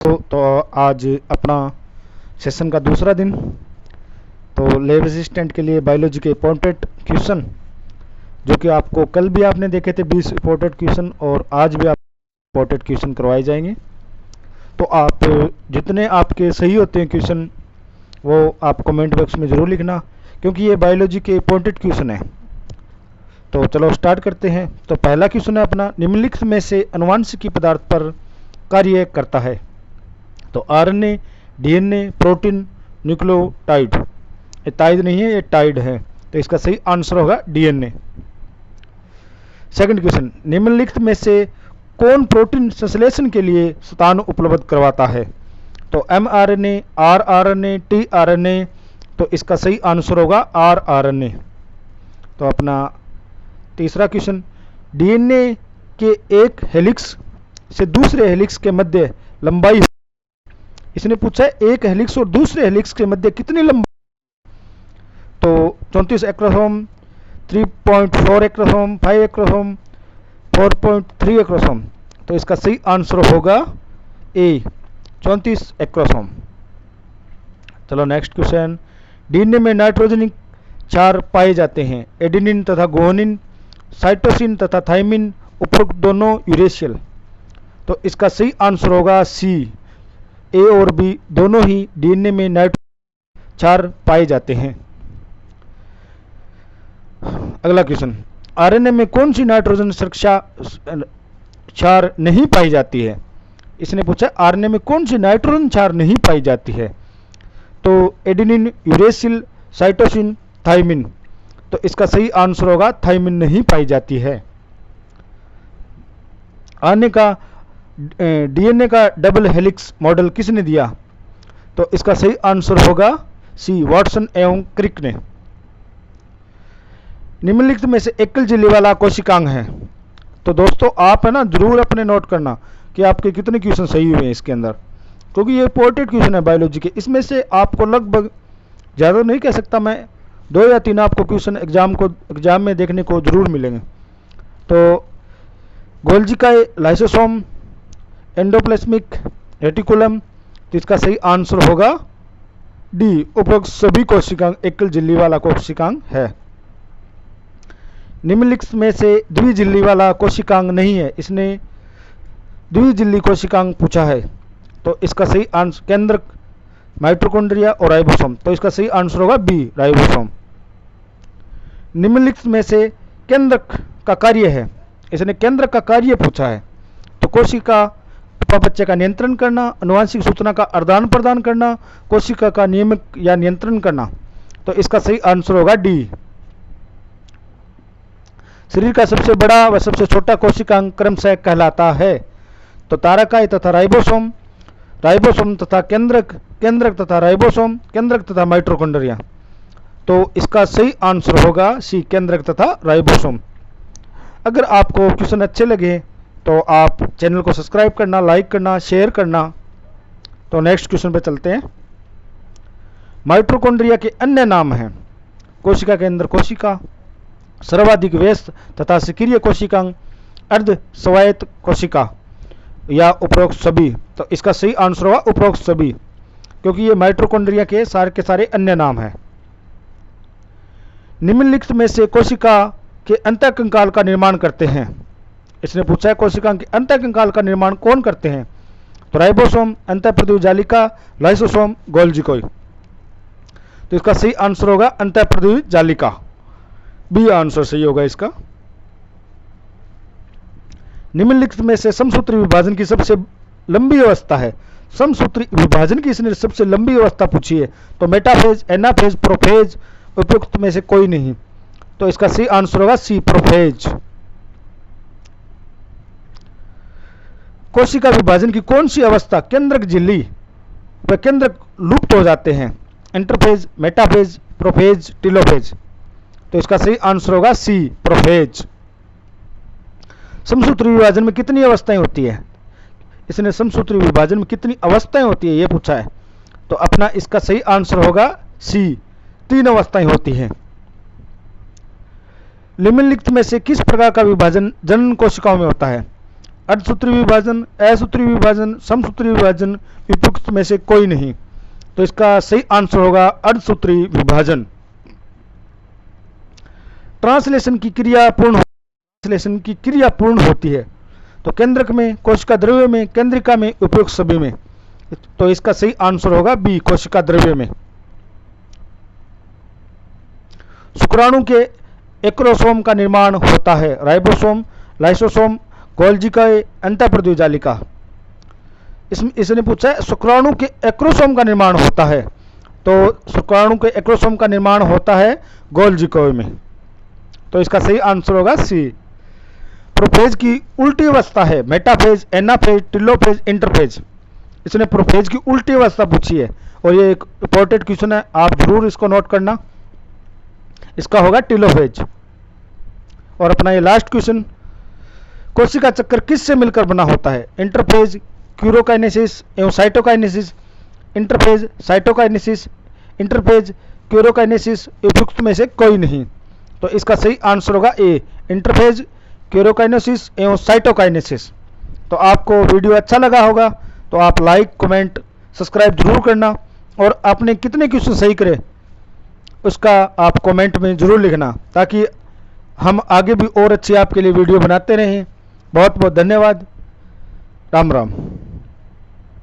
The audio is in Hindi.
तो आज अपना सेशन का दूसरा दिन। तो लैब असिस्टेंट के लिए बायोलॉजी के इंपॉर्टेंट क्वेश्चन जो कि आपको कल भी आपने देखे थे 20 इंपॉर्टेंट क्वेश्चन, और आज भी आप इंपॉर्टेंट क्वेश्चन करवाए जाएंगे। तो आप जितने आपके सही होते हैं क्वेश्चन वो आप कमेंट बॉक्स में ज़रूर लिखना, क्योंकि ये बायोलॉजी के इंपॉर्टेंट क्वेश्चन है। तो चलो स्टार्ट करते हैं। तो पहला क्वेश्चन है अपना, निम्नलिखित में से अनुवांशिकी पदार्थ पर कार्य करता है? तो आरएनए, डीएनए, प्रोटीन, न्यूक्लियोटाइड। ये टाइड नहीं है, ये टाइड है, तो इसका सही आंसर होगा डीएनए। सेकंड क्वेश्चन, निम्नलिखित में से कौन प्रोटीन संश्लेषण के लिए स्थान उपलब्ध करवाता है? तो एमआरएनए, आरआरएनए, टीआरएनए। तो इसका सही आंसर होगा आरआरएनए। तो अपना तीसरा क्वेश्चन, डीएनए के एक हेलिक्स से दूसरे हेलिक्स के मध्य लंबाई, इसने पूछा है एक हेलिक्स और दूसरे हेलिक्स के मध्य कितनी लंबाई? तो 34 एक्रोसोम, 3.4 एक्रोसोम, 5 एक्रोसोम, 4.3 एक्रोसोम। तो इसका सही आंसर होगा ए, 34 एक्रोसोम। चलो नेक्स्ट क्वेश्चन, डीएनए में नाइट्रोजनिक क्षार पाए जाते हैं, एडेनिन तथा गुआनिन, साइटोसिन तथा थाइमिन, उपरोक्त दोनों यूरेशियल। तो इसका सही आंसर होगा सी, ए और बी दोनों ही डीएनए में नाइट्रोजन क्षार पाए जाते हैं। अगला क्वेश्चन, आरएनए में कौन सी नाइट्रोजन सुरक्षा क्षार नहीं पाई जाती है? इसने पूछा आरएनए में कौन सी नाइट्रोजन क्षार नहीं पाई जाती है? तो एडेनिन, यूरेसिल, साइटोसिन, थाइमिन। तो इसका सही आंसर होगा थाइमिन नहीं पाई जाती है। आरएनए का डीएनए का डबल हेलिक्स मॉडल किसने दिया? तो इसका सही आंसर होगा सी, वाटसन एवं क्रिक ने। निम्नलिखित में से एकल झिल्ली वाला कोशिकांग है? तो दोस्तों आप है ना जरूर अपने नोट करना कि आपके कितने क्वेश्चन सही हुए हैं इसके अंदर, क्योंकि ये इंपॉर्टेंट क्वेश्चन है बायोलॉजी के। इसमें से आपको लगभग ज़्यादा नहीं कह सकता मैं, 2 या 3 आपको क्वेश्चन एग्जाम में देखने को जरूर मिलेंगे। तो गोल्जी का लाइसोसोम, एंडोप्लाज्मिक रेटिकुलम। तो इसका सही आंसर होगा डी, उपरोक्त सभी कोशिकांग एकल झिल्ली वाला कोशिकांग है। निम्नलिखित में से द्विझिल्ली वाला कोशिकांग नहीं है, इसने द्विझिल्ली कोशिकांग पूछा है। तो इसका सही आंसर केंद्रक, माइटोकॉन्ड्रिया और राइबोसोम। तो इसका सही आंसर होगा बी, राइबोसोम। निम्नलिखित में से केंद्रक का कार्य है, इसने केंद्रक का कार्य पूछा है। तो कोशिका बच्चे का नियंत्रण करना, अनुवांशिक सूचना का आदान प्रदान करना, कोशिका का नियमक या नियंत्रण करना। तो इसका सही आंसर होगा डी। शरीर का सबसे बड़ा व सबसे छोटा कोशिकांग क्रमशः कहलाता है? तो तारकाय तथा राइबोसोम, राइबोसोम तथा केंद्रक, केंद्रक तथा राइबोसोम, केंद्रक तथा माइटोकॉन्ड्रिया। तो इसका सही आंसर होगा सी, केंद्रक तथा राइबोसोम। अगर आपको क्वेश्चन अच्छे लगे तो आप चैनल को सब्सक्राइब करना, लाइक करना, शेयर करना। तो नेक्स्ट क्वेश्चन पे चलते हैं। माइटोकॉन्ड्रिया के अन्य नाम हैं? कोशिका के अंदर कोशिका, सर्वाधिक व्यस्त तथा सक्रिय कोशिकांग, अर्ध स्वायत्त कोशिका, या उपरोक्त सभी। तो इसका सही आंसर होगा उपरोक्त सभी, क्योंकि ये माइटोकॉन्ड्रिया के सारे अन्य नाम हैं। निम्नलिखित में से कोशिका के अंतःकंकाल का निर्माण करते हैं? इसने पूछा है कोशिका के अंतःकंकाल का निर्माण कौन करते हैं? तो राइबोसोम, अंतःप्रद्युत जालिका, लाइसोसोम, गोल्जी कोई। तो इसका सही आंसर होगा अंतःप्रद्युत जालिका, बी आंसर सही होगा इसका। निम्नलिखित में से समसूत्री विभाजन की सबसे लंबी अवस्था है? समसूत्री विभाजन की इसने सबसे लंबी अवस्था पूछी है। तो मेटाफेज, एनाफेज, प्रोफेज, उपयुक्त में से कोई नहीं। तो इसका सही आंसर होगा सी, प्रोफेज। कोशिका विभाजन की कौन सी अवस्था केंद्रक झिल्ली व केंद्रक लुप्त हो जाते हैं? Interphase, metaphase, prophase, telophase. तो इसका सही आंसर होगा सी, प्रोफेज। समसूत्री विभाजन में कितनी अवस्थाएं होती है? इसने समसूत्री विभाजन में कितनी अवस्थाएं होती है ये पूछा है। तो अपना इसका सही आंसर होगा सी, 3 अवस्थाएं होती हैं। निम्नलिखित में से किस प्रकार का विभाजन जनन कोशिकाओं में होता है? अर्धसूत्री विभाजन, असूत्री विभाजन, समसूत्री विभाजन, उपयुक्त में से कोई नहीं। तो इसका सही आंसर होगा अर्धसूत्री विभाजन। ट्रांसलेशन की क्रिया पूर्ण होती है। तो केंद्रक में, कोशिका द्रव्य में, केंद्रिका में, उपयुक्त सभी में। तो इसका सही आंसर होगा बी, कोशिका द्रव्य में। शुक्राणु के एक्रोसोम का निर्माण होता है। राइबोसोम, लाइसोसोम, गोल्गी अंतःप्रद्योजालिका। इसने पूछा है शुक्राणु के एक्रोसोम का निर्माण होता है। तो शुक्राणु के एक्रोसोम का निर्माण होता है गोल्गी में। तो इसका सही आंसर होगा सी। प्रोफेज की उल्टी अवस्था है मेटाफेज, एनाफेज, टिलोफेज, इंटरफेज। इसने प्रोफेज की उल्टी अवस्था पूछी है और ये एक इंपॉर्टेंट क्वेश्चन है, आप जरूर इसको नोट करना। इसका होगा टिलोफेज। और अपना ये लास्ट क्वेश्चन, कोशिका चक्र किससे मिलकर बना होता है? इंटरफेज, क्यूरोकाइनेसिस एवं साइटोकाइनेसिस, इंटरफेज, साइटोकाइनेसिस, इंटरफेज, क्यूरोकाइनेसिस, उपयुक्त में से कोई नहीं। तो इसका सही आंसर होगा ए, इंटरफेज, क्यूरोकाइनेसिस एवं साइटोकाइनेसिस। तो आपको वीडियो अच्छा लगा होगा तो आप लाइक, कमेंट, सब्सक्राइब जरूर करना और आपने कितने क्वेश्चन सही करे उसका आप कमेंट में जरूर लिखना, ताकि हम आगे भी और अच्छी आपके लिए वीडियो बनाते रहें। बहुत बहुत धन्यवाद। राम राम।